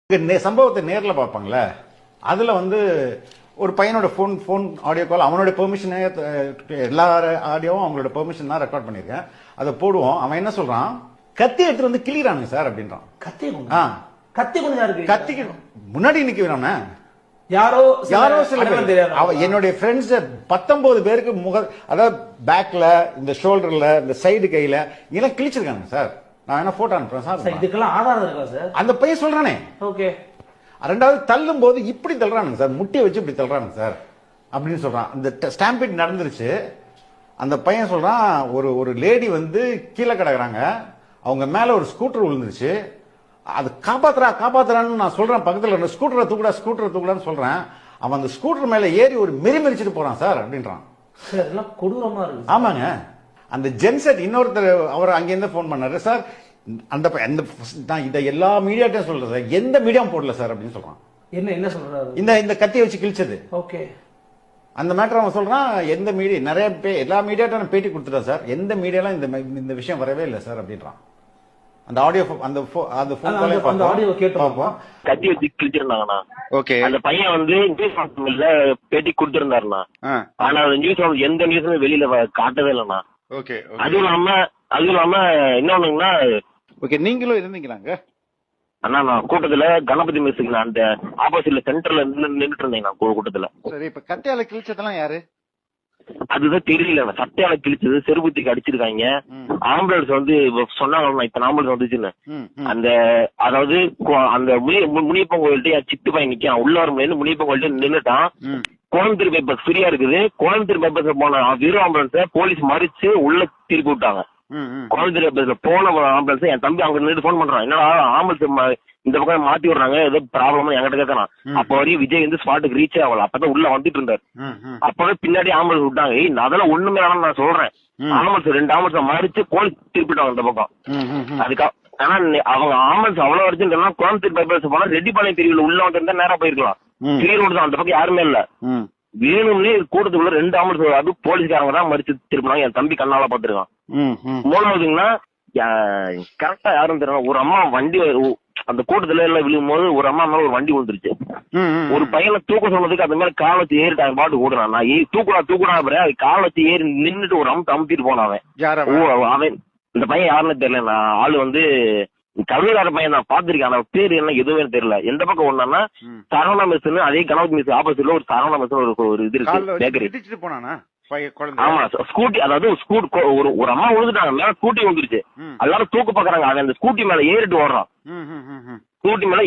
சம்பவத்தை நேர்ல பார்ப்பாங்களே, அதுல வந்து ஒரு பையனோட போன் ஆடியோ கால் அவனோட பெர்மிஷனே, எல்லா ஆடியோவும் அவங்களோட பெர்மிஷன் தான் ரெக்கார்ட் பண்ணிருக்கேன். அதை போடுவோம். அவன் என்ன சொல்றான், கத்தி எடுத்து வந்து கிளிறானுங்க சார் அப்படின்றான். கத்தி முன்னாடி நிக்கிறானே யாரோ சில பேர், என்னுடைய ஃப்ரெண்ட்ஸ் 19 பேருக்கு அதாவது பேக்ல, இந்த ஷோல்டர்ல, இந்த சைடு கையில இதெல்லாம் கிழிச்சிருக்காங்க சார். நான் என்ன போட்டோ அனுப்புறேன் சார். இதுக்கெல்லாம் ஆதாரம் இருக்கா சார்? அந்த பையன் சொல்றானே. ஓகே. ரெண்டாவது தள்ளும் போது இப்படி தள்ளுறானுங்க சார், முட்டியை வச்சு இப்படி தள்ளுறானுங்க சார் அப்படின்னு சொல்றான். இந்த ஸ்டாம்பீட் நடந்துருச்சு. அந்த பையன் சொல்றான், ஒரு லேடி வந்து கீழே கிடக்குறாங்க, அவங்க மேல ஒரு ஸ்கூட்டர் விழுந்துருச்சு, அது காப்பாத்துறான்னு நான் சொல்றேன். பக்கத்துல ஸ்கூட்டரை தூக்குடான்னு சொல்றேன். அவன் அந்த ஸ்கூட்டர் மேல ஏறி ஒரு மெரிச்சிட்டு போறான் சார் அப்படின்றான். கொடூரமா இருக்கு. ஆமாங்க. அந்த ஜென்செட் இன்னொருத்தர் அவர் அங்கிருந்து போன் பண்ணாரு சார். இதை எல்லா மீடியாட்டையும் சொல்றேன் சார், எந்த மீடியாவும் போடல சார் அப்படின்னு சொல்றான். என்ன சொல்றாரு? இந்த கத்தியை வச்சு கிழிச்சது. ஓகே. அந்த மேட்டர் அவன் சொல்றான். எந்த மீடியா, நிறைய எல்லா மீடியாட்டும் பேட்டி கொடுத்துட்டேன் சார், எந்த மீடியாலாம் இந்த விஷயம் வரவே இல்லை சார் அப்படின்றான். அந்த ஆடியோ, அந்த ஆடியோ கேட்டு கத்தி வச்சு கிழிச்சிருந்தாங்கண்ணா. ஓகே. அந்த பையன் வந்து நியூஸ் பேட்டி கொடுத்திருந்தாருண்ணா. ஆனா அந்த நியூஸ் எந்த நியூஸுமே வெளியில காட்டவே இல்லைண்ணா. ஓகே. அதுவும் இல்லாம இன்னொன்னுங்கன்னா, ஓகே, நீங்களும் இருந்தீங்களாங்க அண்ணா? நான் கூட்டத்துல கணபதி மிஸ்ஸுக்கு நான் அந்த ஆப்போசிட்ல சென்டர்ல நின்றுட்டு இருந்தேன் நான் கூட்டத்துல. சரி, இப்ப கத்தியால கிழிச்சதெல்லாம் யாரு? அதுதான் தெரியல. சட்டையால கிழிச்சது, செருப்புத்திக்கு அடிச்சிருக்காங்க. ஆம்புலன்ஸ் வந்து சொன்னாங்க இத்தனை ஆம்புலன்ஸ் வந்துச்சுன்னு. அந்த அதாவது அந்த முனியப்பன் கோயில்கிட்ட சித்து பையன் நிக்கான், உள்ள வர முடியாது, முனியப்பன் கோயில்கிட்ட நின்னுட்டான். கோயம்புத்தூர் பைபாஸ் ஃப்ரீயா இருக்குது. கோயம்புத்தூர் பைபாஸ் போன வெறும் ஆம்புலன்ஸ போலீஸ் மறிச்சு உள்ள திருப்பி விட்டாங்க. கோயம்புத்தூர் பைபாஸ்ல போன ஆம்புலன்ஸ் என் தம்பி அங்க நின்று போன் பண்றான், என்னடா ஆம்புலன்ஸ் இந்த பக்கம் மாத்தி விடுறாங்க, ஏதோ ப்ராப்ளம் என்கிட்ட கேட்கறான். அப்ப வரையும் விஜய் வந்து ஸ்பாட்டுக்கு ரீச் ஆகல. அப்பதான் உள்ள வந்துட்டு இருந்தாரு. அப்பவே பின்னாடி ஆம்புலன்ஸ் விட்டாங்க. அதெல்லாம் ஒண்ணுமே வேணாம் நான் சொல்றேன். ஆம்புலன்ஸ் 2 ஆம்புலன்ஸ் மறிச்சு போலீஸ் திருப்பிட்டாங்க இந்த பக்கம். அதுக்காக ஆனா அவங்க ஆம்புலன்ஸ் அவ்வளவு வரைக்கும் கோயம்புத்தூர் பைபாஸ் போனா ரெட்டிப்பாளையம் பிரிவுல உள்ள வந்து நேரம் போயிருக்கலாம். ஃப்ரீ ரோடு தான், அந்த பக்கம் யாருமே இல்ல. வேணும்னே கூட்டத்துக்குள்ள 2 ஆம்புலன்ஸ், அது போலீஸ்காரங்க தான் மறிச்சு திருப்பினாங்க. என் தம்பி கண்ணால பாத்துருக்கான். மூணாவதுங்கன்னா கரெக்டா யாரும் தெரியல, ஒரு அம்மா வண்டி அந்த கூட்டத்துல எல்லாம் விழுகும் போது ஒரு அம்மா மேல ஒரு வண்டி விழுந்துருச்சு. ஒரு பையனை தூக்க சொன்னதுக்கு அந்த மேல கால் வச்சு ஏறிட்டாங்க, பாட்டு கூடுறான். நான் தூக்குடா கால் வச்சு ஏறி நின்னுட்டு ஒரு அமுத்திட்டு போனான் அவன். இந்த பையன் யாருன்னு தெரியல. நான் ஆளு வந்து கவிதார பையன் நான் பாத்திருக்கேன். ஆனா பேரு என்ன எதுவுமே தெரியல. எந்த பக்கம் ஒண்ணா சரவணா மெஸ்ன்னு, அதே கணவதி மெஸ் ஆப்போசிட்ல ஒரு சரவணா மெஸ் ஒரு இது இருக்கு, பேக்கரி. ஆமா, ஸ்கூட்டி, அதாவது ஒரு அம்மா விழுந்துட்டாங்க, மேல ஸ்கூட்டி வந்துருச்சு. எல்லாரும் தூக்கு பாக்குறாங்க. அவன் அந்த ஸ்கூட்டி மேல ஏறிட்டு ஓடுறான். ஸ்கூட்டி மேல